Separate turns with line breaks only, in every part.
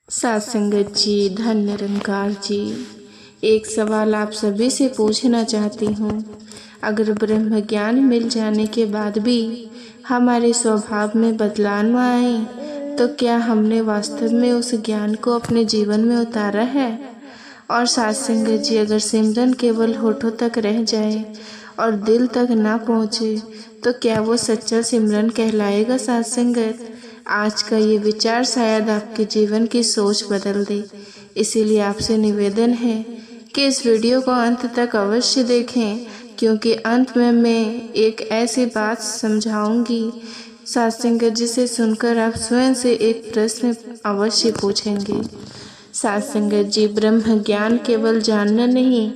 सात संगत जी, धन निरंकार जी, एक सवाल आप सभी से पूछना चाहती हूँ। अगर ब्रह्म ज्ञान मिल जाने के बाद भी हमारे स्वभाव में बदलाव न आए तो क्या हमने वास्तव में उस ज्ञान को अपने जीवन में उतारा है? और सात संगत जी, अगर सिमरन केवल होठों तक रह जाए और दिल तक ना पहुँचे तो क्या वो सच्चा सिमरन कहलाएगा? सात संगत, आज का ये विचार शायद आपके जीवन की सोच बदल दे। इसीलिए आपसे निवेदन है कि इस वीडियो को अंत तक अवश्य देखें, क्योंकि अंत में मैं एक ऐसी बात समझाऊंगी सात संगत जिसे सुनकर आप स्वयं से एक प्रश्न अवश्य पूछेंगे। सात संगत जी, ब्रह्म ज्ञान केवल जानना नहीं,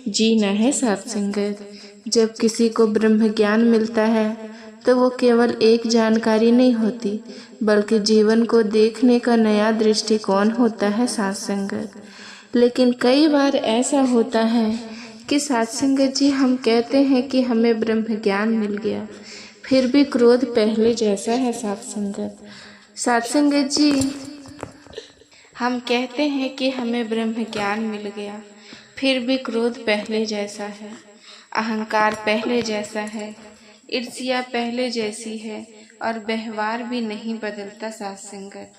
जीना है। सात संगत, जब किसी को ब्रह्म ज्ञान मिलता है तो वो केवल एक जानकारी नहीं होती, बल्कि जीवन को देखने का नया दृष्टिकोण होता है। सात संगत, लेकिन कई बार ऐसा होता है कि सात संगत जी, हम कहते हैं कि हमें ब्रह्म ज्ञान मिल गया, फिर भी क्रोध पहले जैसा है। सात संगत जी, हम कहते हैं कि हमें ब्रह्म ज्ञान मिल गया, फिर भी क्रोध पहले जैसा है, अहंकार पहले जैसा है, ईर्ष्या पहले जैसी है और व्यवहार भी नहीं बदलता। सात संगत,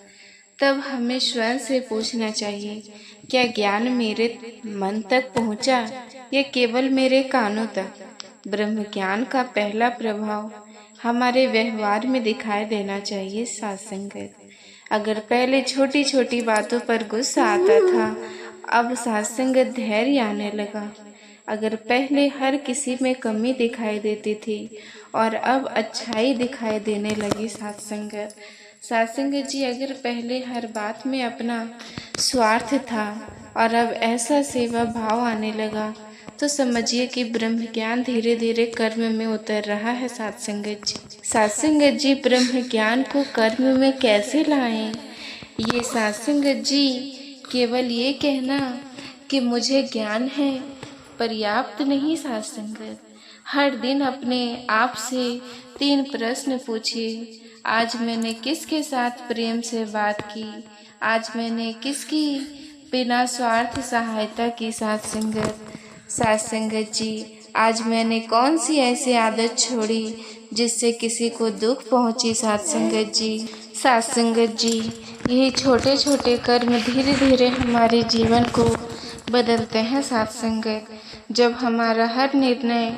तब हमें स्वयं से पूछना चाहिए, क्या ज्ञान मेरे मन तक पहुंचा या केवल मेरे कानों तक? ब्रह्म ज्ञान का पहला प्रभाव हमारे व्यवहार में दिखाई देना चाहिए। सात संगत, अगर पहले छोटी छोटी बातों पर गुस्सा आता था, अब सात संगत धैर्य आने लगा। अगर पहले हर किसी में कमी दिखाई देती थी और अब अच्छाई दिखाई देने लगी। सात संगत जी, अगर पहले हर बात में अपना स्वार्थ था और अब ऐसा सेवा भाव आने लगा, तो समझिए कि ब्रह्म ज्ञान धीरे धीरे कर्म में उतर रहा है। सात संगत जी, ब्रह्म ज्ञान को कर्म में कैसे लाएं? ये सात संगत जी, केवल ये कहना कि मुझे ज्ञान है पर्याप्त नहीं। सात संगत, हर दिन अपने आप से 3 प्रश्न पूछिए। आज मैंने किसके साथ प्रेम से बात की? आज मैंने किसकी बिना स्वार्थ सहायता की? सात संगत जी, आज मैंने कौन सी ऐसी आदत छोड़ी जिससे किसी को दुख पहुंची? सात संगत जी, यही छोटे छोटे कर्म धीरे धीरे हमारे जीवन को बदलते हैं। सात संगत, जब हमारा हर निर्णय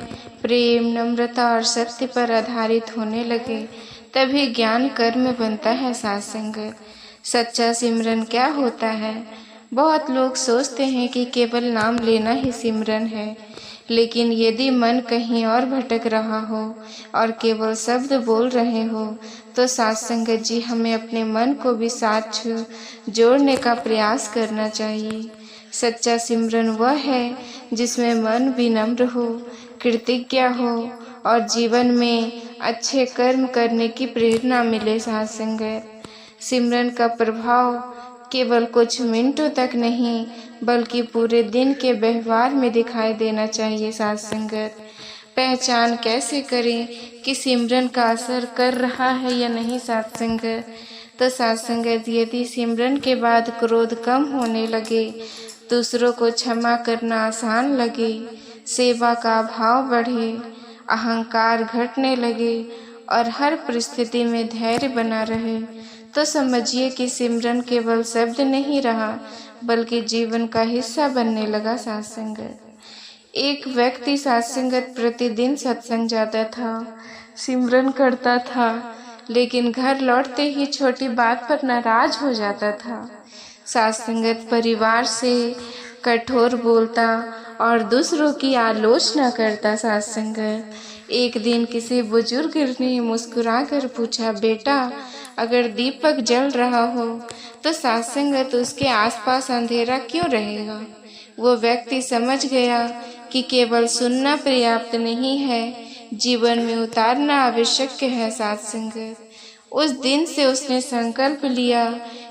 प्रेम, नम्रता और सत्य पर आधारित होने लगे, तभी ज्ञान कर्म बनता है। सात संगत, सच्चा सिमरन क्या होता है? बहुत लोग सोचते हैं कि केवल नाम लेना ही सिमरन है, लेकिन यदि मन कहीं और भटक रहा हो और केवल शब्द बोल रहे हो, तो सात संगत जी, हमें अपने मन को भी साथ जोड़ने का प्रयास करना चाहिए। सच्चा सिमरन वह है जिसमें मन विनम्र हो, कृतज्ञ हो और जीवन में अच्छे कर्म करने की प्रेरणा मिले। सात संगत, सिमरन का प्रभाव केवल कुछ मिनटों तक नहीं, बल्कि पूरे दिन के व्यवहार में दिखाई देना चाहिए। सात संगत, पहचान कैसे करें कि सिमरन का असर कर रहा है या नहीं? सात संगत, तो सात संगत, यदि सिमरन के बाद क्रोध कम होने लगे, दूसरों को क्षमा करना आसान लगे, सेवा का भाव बढ़े, अहंकार घटने लगे और हर परिस्थिति में धैर्य बना रहे, तो समझिए कि सिमरन केवल शब्द नहीं रहा, बल्कि जीवन का हिस्सा बनने लगा। सात संगत, एक व्यक्ति सात संगत प्रतिदिन सत्संग जाता था, सिमरन करता था, लेकिन घर लौटते ही छोटी बात पर नाराज हो जाता था। सात संगत, परिवार से कठोर बोलता और दूसरों की आलोचना करता। सात संगत, एक दिन किसी बुजुर्ग ने मुस्कुराकर पूछा, बेटा, अगर दीपक जल रहा हो तो सात संगत उसके आसपास अंधेरा क्यों रहेगा? वो व्यक्ति समझ गया कि केवल सुनना पर्याप्त नहीं है, जीवन में उतारना आवश्यक है। सात संगत, उस दिन से उसने संकल्प लिया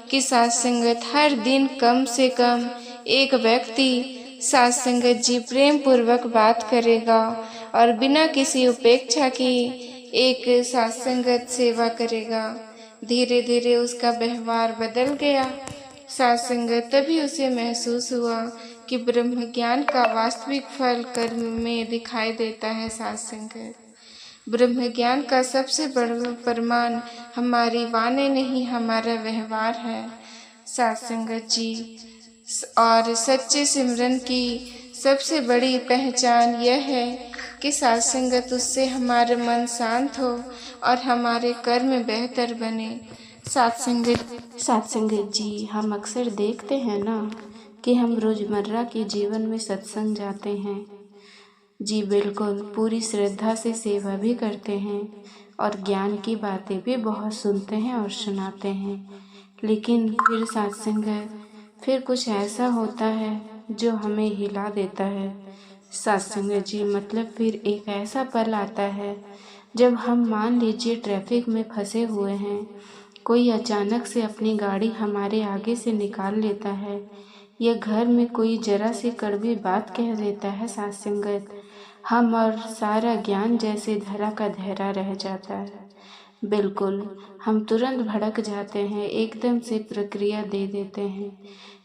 कि सात संगत, हर दिन कम से कम एक व्यक्ति सात संगत जी प्रेम पूर्वक बात करेगा और बिना किसी उपेक्षा की एक सात संगत सेवा करेगा। धीरे धीरे उसका व्यवहार बदल गया सात संगत तभी उसे महसूस हुआ कि ब्रह्म ज्ञान का वास्तविक फल कर्म में दिखाई देता है। सात संगत, ब्रह्म ज्ञान का सबसे बड़ा प्रमाण हमारी वाणी नहीं, हमारा व्यवहार है। सात संगत जी, और सच्चे सिमरन की सबसे बड़ी पहचान यह है कि सात संगत उससे हमारा मन शांत हो और हमारे कर्म बेहतर बने।
सत्संगत जी, हम अक्सर देखते हैं ना कि हम रोजमर्रा के जीवन में सत्संग जाते हैं। जी बिल्कुल, पूरी श्रद्धा से सेवा भी करते हैं और ज्ञान की बातें भी बहुत सुनते हैं और सुनाते हैं। लेकिन फिर सत्संगत, फिर कुछ ऐसा होता है जो हमें हिला देता है। सत्संगत जी, मतलब फिर एक ऐसा पल आता है जब हम मान लीजिए ट्रैफिक में फंसे हुए हैं, कोई अचानक से अपनी गाड़ी हमारे आगे से निकाल लेता है या घर में कोई जरा सी कड़वी बात कह देता है। सत्संगत, हम और सारा ज्ञान जैसे धरा का धरा रह जाता है। बिल्कुल, हम तुरंत भड़क जाते हैं, एकदम से प्रक्रिया दे देते हैं।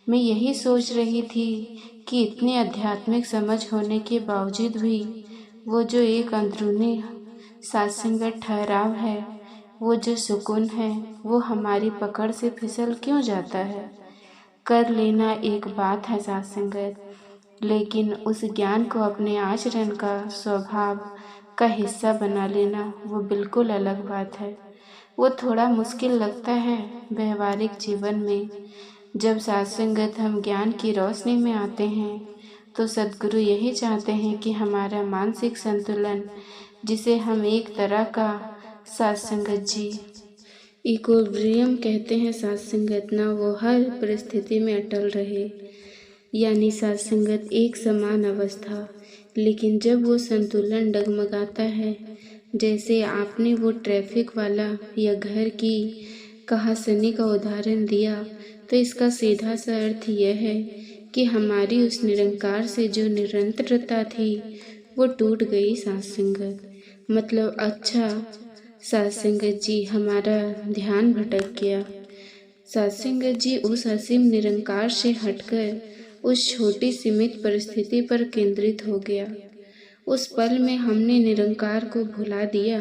मैं यही सोच रही थी कि इतनी आध्यात्मिक समझ होने के बावजूद भी वो जो एक अंदरूनी सत्संगत ठहराव है, वो जो सुकून है, वो हमारी पकड़ से फिसल क्यों जाता है। कर लेना एक बात है सत्संगत, लेकिन उस ज्ञान को अपने आचरण का, स्वभाव का हिस्सा बना लेना वो बिल्कुल अलग बात है। वो थोड़ा मुश्किल लगता है व्यवहारिक जीवन में। जब सत्संगत हम ज्ञान की रोशनी में आते हैं तो सद्गुरु यही चाहते हैं कि हमारा मानसिक संतुलन, जिसे हम एक तरह का सत्संगत जी इक्विलिब्रियम कहते हैं सत्संगत, ना वो हर परिस्थिति में अटल रहे, यानी सत्संगत एक समान अवस्था। लेकिन जब वो संतुलन डगमगाता है, जैसे आपने वो ट्रैफिक वाला या घर की कहासुनी का उदाहरण दिया, तो इसका सीधा सा अर्थ यह है कि हमारी उस निरंकार से जो निरंतरता थी वो टूट गई। सत्संगत मतलब अच्छा सत्संगत जी, हमारा ध्यान भटक गया। सत्संगत जी, उस असीम निरंकार से हटकर उस छोटी सीमित परिस्थिति पर केंद्रित हो गया। उस पल में हमने निरंकार को भुला दिया।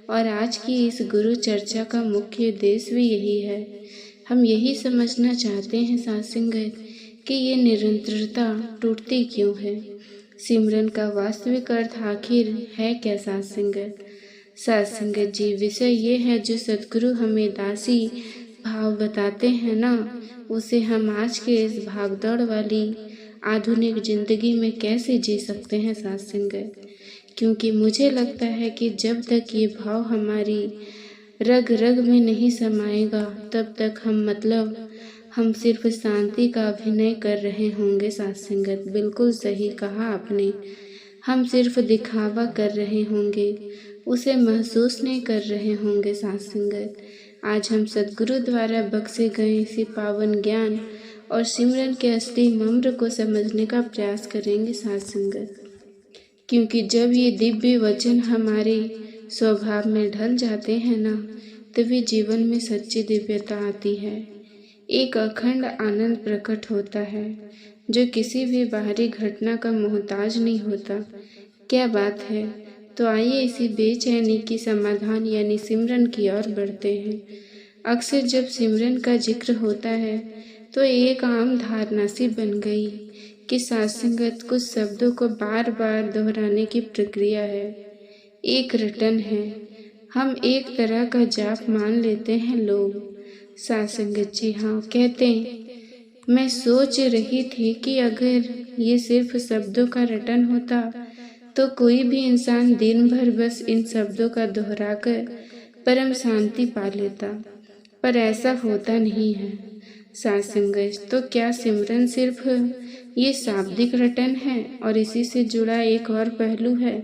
और आज की इस गुरु चर्चा का मुख्य उद्देश्य भी यही है। हम यही समझना चाहते हैं सत्संगत कि ये निरंतरता टूटती क्यों है। सिमरन का वास्तविक अर्थ आखिर है क्या। सत्संगत जी, विषय ये है जो सद्गुरु हमें दासी भाव बताते हैं ना, उसे हम आज के इस भागदौड़ वाली आधुनिक जिंदगी में कैसे जी सकते हैं सत्संगत। क्योंकि मुझे लगता है कि जब तक ये भाव हमारी रग रग में नहीं समाएगा, तब तक हम सिर्फ शांति का अभिनय कर रहे होंगे सत्संगत। बिल्कुल सही कहा आपने, हम सिर्फ दिखावा कर रहे होंगे, उसे महसूस नहीं कर रहे होंगे सत्संगत। आज हम सद्गुरु द्वारा बख्शे गए इसी पावन ज्ञान और सिमरन के असली मर्म को समझने का प्रयास करेंगे सत्संगत। क्योंकि जब ये दिव्य वचन हमारे स्वभाव में ढल जाते हैं ना, तभी जीवन में सच्ची दिव्यता आती है। एक अखंड आनंद प्रकट होता है जो किसी भी बाहरी घटना का मोहताज नहीं होता। क्या बात है। तो आइए इसी बेचैनी की समाधान यानी सिमरन की ओर बढ़ते हैं। अक्सर जब सिमरन का जिक्र होता है तो एक आम धारणा सी बन गई कि सत्संगत कुछ शब्दों को बार बार दोहराने की प्रक्रिया है, एक रटन है। हम एक तरह का जाप मान लेते हैं लोग। सत्संगत जी हाँ, कहते हैं मैं सोच रही थी कि अगर ये सिर्फ शब्दों का रटन होता तो कोई भी इंसान दिन भर बस इन शब्दों का दोहराकर परम शांति पा लेता, पर ऐसा होता नहीं है। सत्संगत, तो क्या सिमरन सिर्फ ये शाब्दिक रटन है। और इसी से जुड़ा एक और पहलू है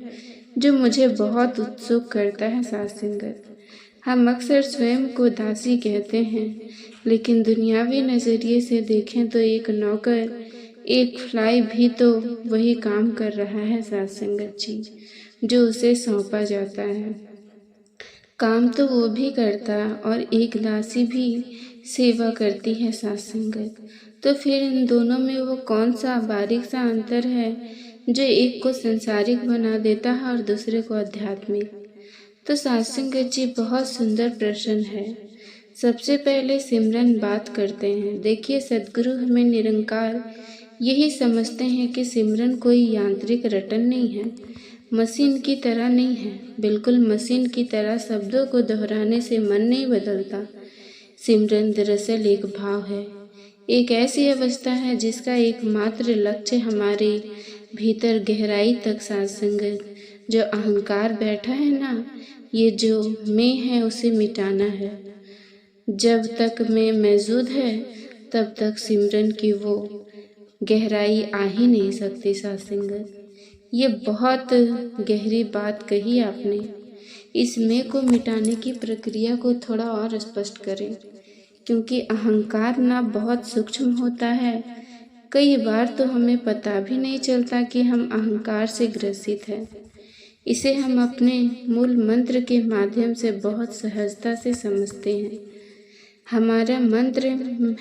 जो मुझे बहुत उत्सुक करता है सत्संगत। हम अक्सर स्वयं को दासी कहते हैं, लेकिन दुनियावी नजरिए से देखें तो एक नौकर, एक फ्लाई भी तो वही काम कर रहा है सत्संगत जी, जो उसे सौंपा जाता है। काम तो वो भी करता और एक दासी भी
सेवा करती है साथ संगत। तो फिर इन दोनों में वो कौन सा बारीक सा अंतर है जो एक को संसारिक बना देता है और दूसरे को आध्यात्मिक? तो साथ संगत जी बहुत सुंदर प्रश्न है। सबसे पहले सिमरन बात करते हैं। देखिए, सद्गुरु हमें निरंकार यही समझते हैं कि सिमरन कोई यांत्रिक रटन नहीं है, मशीन की तरह नहीं है। बिल्कुल मशीन की तरह शब्दों को दोहराने से मन नहीं बदलता। सिमरन दरअसल एक भाव है, एक ऐसी अवस्था है जिसका एकमात्र लक्ष्य हमारे भीतर गहराई तक साथ संगत जो अहंकार बैठा है ना, ये जो मैं है उसे मिटाना है। जब तक मैं मौजूद है तब तक सिमरन की वो गहराई आ ही नहीं सकती साथ संगत। ये बहुत गहरी बात कही आपने। इस मैं को मिटाने की प्रक्रिया को थोड़ा और स्पष्ट करें, क्योंकि अहंकार ना बहुत सूक्ष्म होता है। कई बार तो हमें पता भी नहीं चलता कि हम अहंकार से ग्रसित हैं। इसे हम अपने मूल मंत्र के माध्यम से बहुत सहजता से समझते हैं। हमारा मंत्र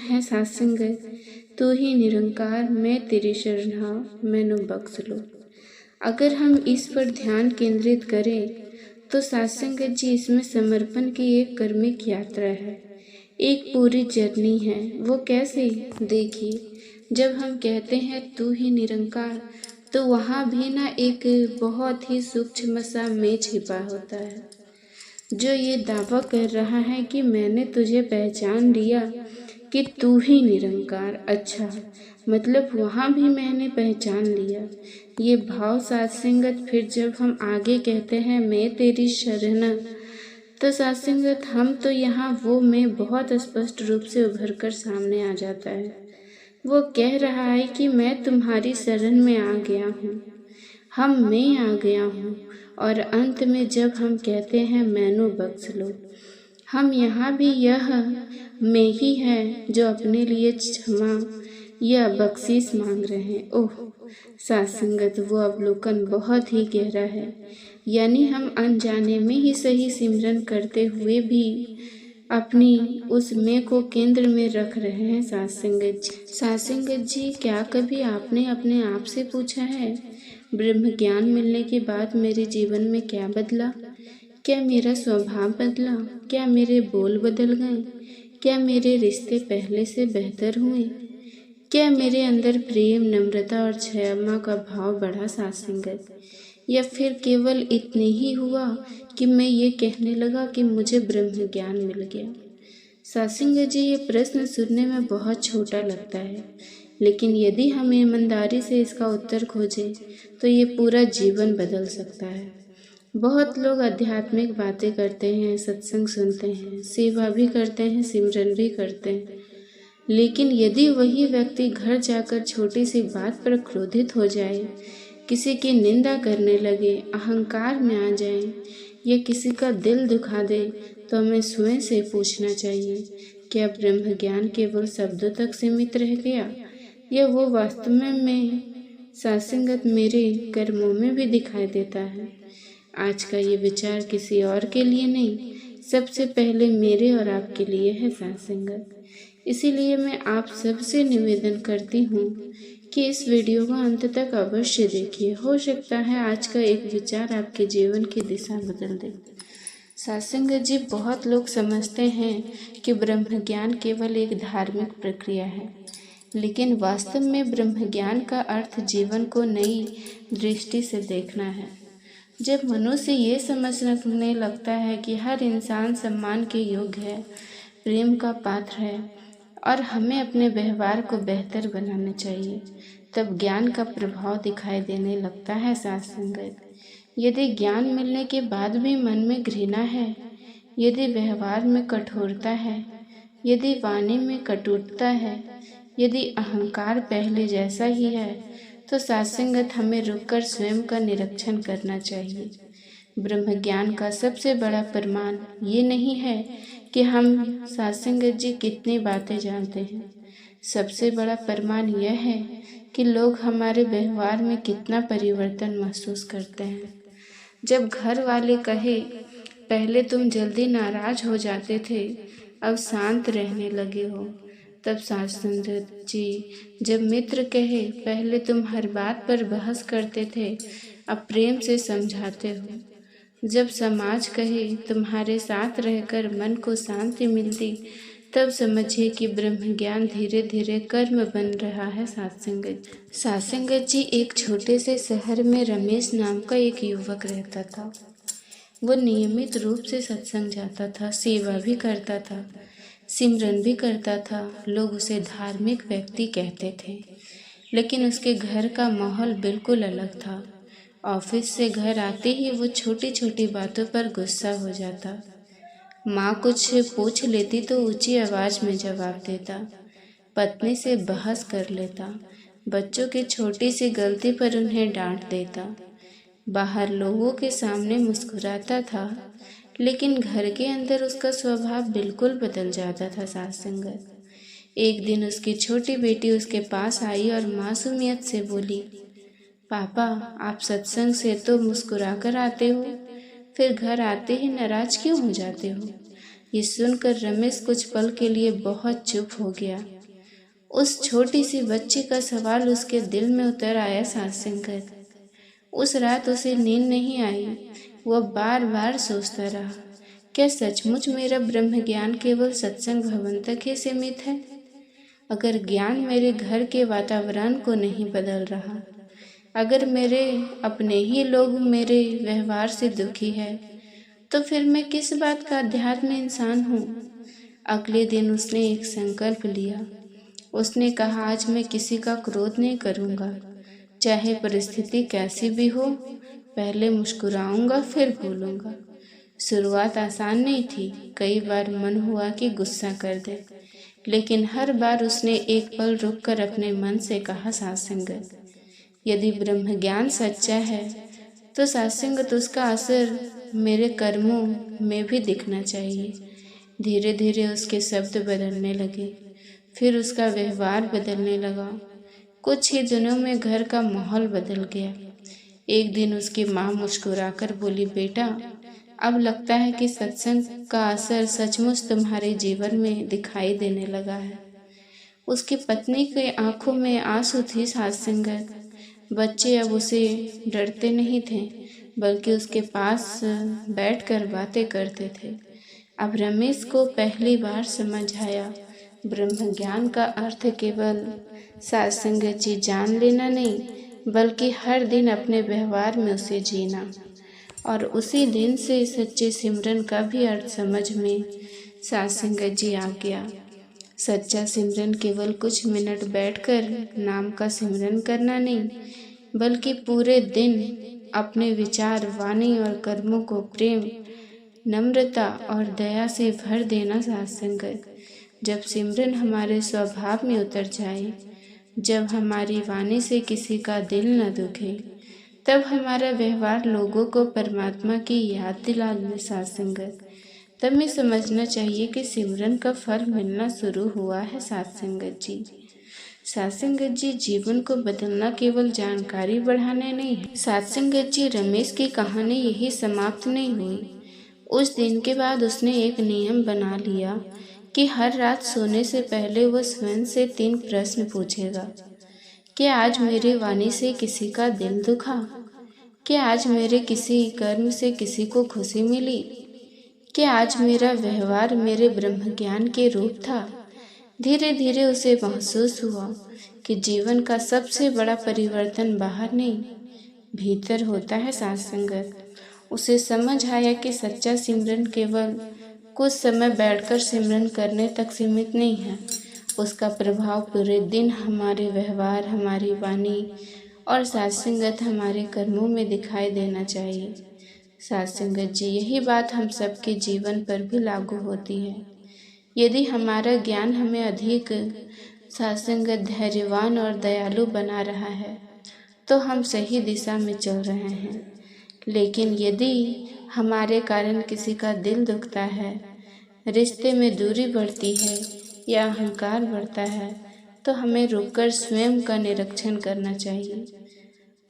है साथ संगत, तू ही निरंकार, मैं तेरी शरण मैनू बख्श लो। अगर हम इस पर ध्यान केंद्रित करें तो साथ संगत जी इसमें समर्पण की एक कर्मिक यात्रा है, एक पूरी जर्नी है। वो कैसे? देखिए, जब हम कहते हैं तू ही निरंकार, तो वहाँ भी ना एक बहुत ही सूक्ष्म सा मैं छिपा होता है जो ये दावा कर रहा है कि मैंने तुझे पहचान लिया कि तू ही निरंकार। अच्छा, मतलब वहाँ भी मैंने पहचान लिया। ये भाव साथ संगत फिर जब हम आगे कहते हैं मैं तेरी शरण, तो साथ संगत हम तो यहाँ वो मैं बहुत स्पष्ट रूप से उभर कर सामने आ जाता है। वो कह रहा है कि मैं तुम्हारी शरण में आ गया हूँ, मैं आ गया हूँ। और अंत में जब हम कहते हैं मैनू बख्श लो, हम यहाँ भी यह मैं ही है जो अपने लिए क्षमा या बख्शीश मांग रहे हैं। ओह साथ संगत, वो अवलोकन बहुत ही गहरा है। यानी हम अनजाने में ही सही सिमरन करते हुए भी अपनी उस मैं को केंद्र में रख रहे हैं साथ संगत जी। साथ संगत जी, क्या कभी आपने अपने आप से पूछा है, ब्रह्म ज्ञान मिलने के बाद मेरे जीवन में क्या बदला? क्या मेरा स्वभाव बदला? क्या मेरे बोल बदल गए? क्या मेरे रिश्ते पहले से बेहतर हुए? क्या मेरे अंदर प्रेम, नम्रता और क्षमा का भाव बढ़ा साथ संगत? या फिर केवल इतने ही हुआ कि मैं ये कहने लगा कि मुझे ब्रह्म ज्ञान मिल गया? साथ संगत जी, ये प्रश्न सुनने में बहुत छोटा लगता है, लेकिन यदि हम ईमानदारी से इसका उत्तर खोजें तो ये पूरा जीवन बदल सकता है। बहुत लोग आध्यात्मिक बातें करते हैं, सत्संग सुनते हैं, सेवा भी करते हैं, सिमरन भी करते हैं, लेकिन यदि वही व्यक्ति घर जाकर छोटी सी बात पर क्रोधित हो जाए, किसी की निंदा करने लगे, अहंकार में आ जाए या किसी का दिल दुखा दे, तो हमें स्वयं से पूछना चाहिए, क्या ब्रह्म ज्ञान केवल शब्दों तक सीमित रह गया या वो वास्तव में साथ संगत मेरे कर्मों में भी दिखाई देता है? आज का ये विचार किसी और के लिए नहीं, सबसे पहले मेरे और आपके लिए है साथ संगत। इसीलिए मैं आप सबसे निवेदन करती हूँ कि इस वीडियो को अंत तक अवश्य देखिए। हो सकता है आज का एक विचार आपके जीवन की दिशा बदल दे। साथ संगत जी, बहुत लोग समझते हैं कि ब्रह्म ज्ञान केवल एक धार्मिक प्रक्रिया है, लेकिन वास्तव में ब्रह्म ज्ञान का अर्थ जीवन को नई दृष्टि से देखना है। जब मनुष्य ये समझने लगता है कि हर इंसान सम्मान के योग्य है, प्रेम का पात्र है और हमें अपने व्यवहार को बेहतर बनाना चाहिए, तब ज्ञान का प्रभाव दिखाई देने लगता है साथ संगत। यदि ज्ञान मिलने के बाद भी मन में घृणा है, यदि व्यवहार में कठोरता है, यदि वाणी में कटुता है, यदि अहंकार पहले जैसा ही है, तो साथ संगत हमें रुककर स्वयं का निरीक्षण करना चाहिए। ब्रह्म ज्ञान का सबसे बड़ा प्रमाण ये नहीं है कि हम साथ संगत जी कितनी बातें जानते हैं, सबसे बड़ा प्रमाण यह है कि लोग हमारे व्यवहार में कितना परिवर्तन महसूस करते हैं। जब घर वाले कहे पहले तुम जल्दी नाराज हो जाते थे,
अब शांत रहने लगे हो। तब सत्संगत जी जब मित्र कहे पहले तुम हर बात पर बहस करते थे, अब प्रेम से समझाते हो। जब समाज कहे तुम्हारे साथ रहकर मन को शांति मिलती, तब समझिए कि ब्रह्म ज्ञान धीरे धीरे कर्म बन रहा है। सत्संगत जी एक छोटे से शहर में रमेश नाम का एक युवक रहता था। वो नियमित रूप से सत्संग जाता था, सेवा भी करता था, सिमरन भी करता था। लोग उसे धार्मिक व्यक्ति कहते थे, लेकिन उसके घर का माहौल बिल्कुल अलग था। ऑफिस से घर आते ही वो छोटी छोटी बातों पर गुस्सा हो जाता। माँ कुछ पूछ लेती तो ऊंची आवाज में जवाब देता, पत्नी से बहस कर लेता, बच्चों की छोटी सी गलती पर उन्हें डांट देता। बाहर लोगों के सामने मुस्कुराता था, लेकिन घर के अंदर उसका स्वभाव बिल्कुल बदल जाता था। सत्संगत एक दिन उसकी छोटी बेटी उसके पास आई और मासूमियत से बोली, पापा आप सत्संग से तो मुस्कुरा कर आते हो, फिर घर आते ही नाराज क्यों हो जाते हो? ये सुनकर रमेश कुछ पल के लिए बहुत चुप हो गया। उस छोटी सी बच्ची का सवाल उसके दिल में उतर आया। सत्संगत उस रात उसे नींद नहीं आई। वह बार बार सोचता रहा, क्या सचमुच मेरा ब्रह्म ज्ञान केवल सत्संग भवन तक ही सीमित है? अगर ज्ञान मेरे घर के वातावरण को नहीं बदल रहा, अगर मेरे अपने ही लोग मेरे व्यवहार से दुखी है, तो फिर मैं किस बात का अध्यात्म इंसान हूँ? अगले दिन उसने एक संकल्प लिया। उसने कहा, आज मैं किसी का क्रोध नहीं करूँगा, चाहे परिस्थिति कैसी भी हो। पहले मुस्कुराऊंगा फिर भूलूंगा। शुरुआत आसान नहीं थी, कई बार मन हुआ कि गुस्सा कर दे, लेकिन हर बार उसने एक पल रुककर अपने मन से कहा, सत्संगत यदि ब्रह्म ज्ञान सच्चा है तो सत्संगत उसका असर मेरे कर्मों में भी दिखना चाहिए। धीरे धीरे उसके शब्द बदलने लगे, फिर उसका व्यवहार बदलने लगा। कुछ ही दिनों में घर का माहौल बदल गया। एक दिन उसकी माँ मुस्कुराकर बोली, बेटा अब लगता है कि सत्संग का असर सचमुच तुम्हारे जीवन में दिखाई देने लगा है। उसकी पत्नी की आंखों में आंसू थी। सत्संगत बच्चे अब उसे डरते नहीं थे, बल्कि उसके पास बैठकर बातें करते थे। अब रमेश को पहली बार समझ आया, ब्रह्म ज्ञान का अर्थ केवल सत्संगत जी जान लेना नहीं, बल्कि हर दिन अपने व्यवहार में उसे जीना। और उसी दिन से सच्चे सिमरन का भी अर्थ समझ में सत्संगत जी आ गया। सच्चा सिमरन केवल कुछ मिनट बैठकर नाम का सिमरन करना नहीं, बल्कि पूरे दिन अपने विचार, वाणी और कर्मों को प्रेम, नम्रता और दया से भर देना। सत्संगत जब सिमरन हमारे स्वभाव में उतर जाए, जब हमारी वाणी से किसी का दिल न दुखे, तब हमारा व्यवहार लोगों को परमात्मा की याद दिला दे। सत्संगत तब हमें समझना चाहिए कि सिमरन का फल मिलना शुरू हुआ है। सत्संगत जी जीवन को बदलना केवल जानकारी बढ़ाने नहीं है। सत्संगत जी रमेश की कहानी यही समाप्त नहीं हुई। उस दिन के बाद उसने एक नियम बना लिया कि हर रात सोने से पहले वह स्वयं से 3 प्रश्न पूछेगा। क्या आज मेरी वाणी से किसी का दिल दुखा? क्या आज मेरे किसी कर्म से किसी को खुशी मिली? क्या आज मेरा व्यवहार मेरे ब्रह्म ज्ञान के रूप था? धीरे धीरे उसे महसूस हुआ कि जीवन का सबसे बड़ा परिवर्तन बाहर नहीं, भीतर होता है। सत्संगत उसे समझ आया कि सच्चा सिमरन केवल कुछ समय बैठकर सिमरन करने तक सीमित नहीं है। उसका प्रभाव पूरे दिन हमारे व्यवहार, हमारी वाणी और सत्संगत हमारे कर्मों में दिखाई देना चाहिए। सत्संगत जी यही बात हम सबके जीवन पर भी लागू होती है। यदि हमारा ज्ञान हमें अधिक सत्संगत, धैर्यवान और दयालु बना रहा है, तो हम सही दिशा में चल रहे हैं। लेकिन यदि हमारे कारण किसी का दिल दुखता है, रिश्ते में दूरी बढ़ती है या अहंकार बढ़ता है, तो हमें रुककर स्वयं का निरीक्षण करना चाहिए।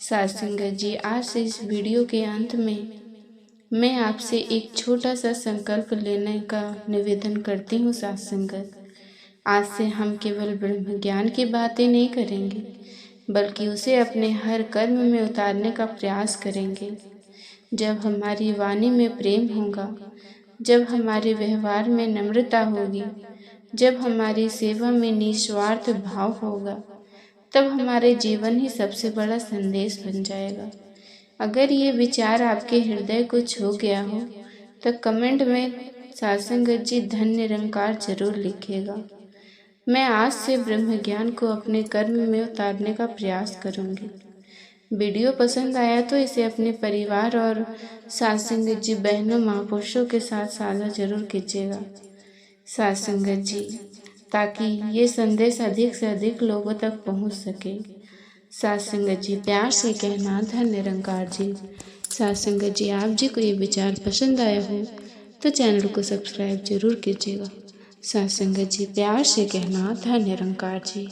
सत्संगत जी आज से इस वीडियो के अंत में मैं आपसे एक छोटा सा संकल्प लेने का निवेदन करती हूँ साथ संगत। आज से हम केवल ब्रह्म ज्ञान की बातें नहीं करेंगे, बल्कि उसे अपने हर कर्म में उतारने का प्रयास करेंगे। जब हमारी वाणी में प्रेम होगा, जब हमारे व्यवहार में नम्रता होगी, जब हमारी सेवा में निस्वार्थ भाव होगा, तब हमारे जीवन ही सबसे बड़ा संदेश बन जाएगा। अगर ये विचार आपके हृदय को छू गया हो तो कमेंट में सत्संगत जी धन्य निरंकार जरूर लिखिएगा। मैं आज से ब्रह्म ज्ञान को अपने कर्म में उतारने का प्रयास करूंगी। वीडियो पसंद आया तो इसे अपने परिवार और सत्संगत जी बहनों महापुरुषों के साथ साझा जरूर कीजिएगा सत्संगत जी, ताकि ये संदेश अधिक से अधिक लोगों तक पहुंच सके। सत्संगत जी प्यार से कहना धन्य निरंकार जी। सत्संगत जी, आप जी को ये विचार पसंद आया हो तो चैनल को सब्सक्राइब जरूर कीजिएगा। सत्संगत जी प्यार से कहना धन्य निरंकार जी।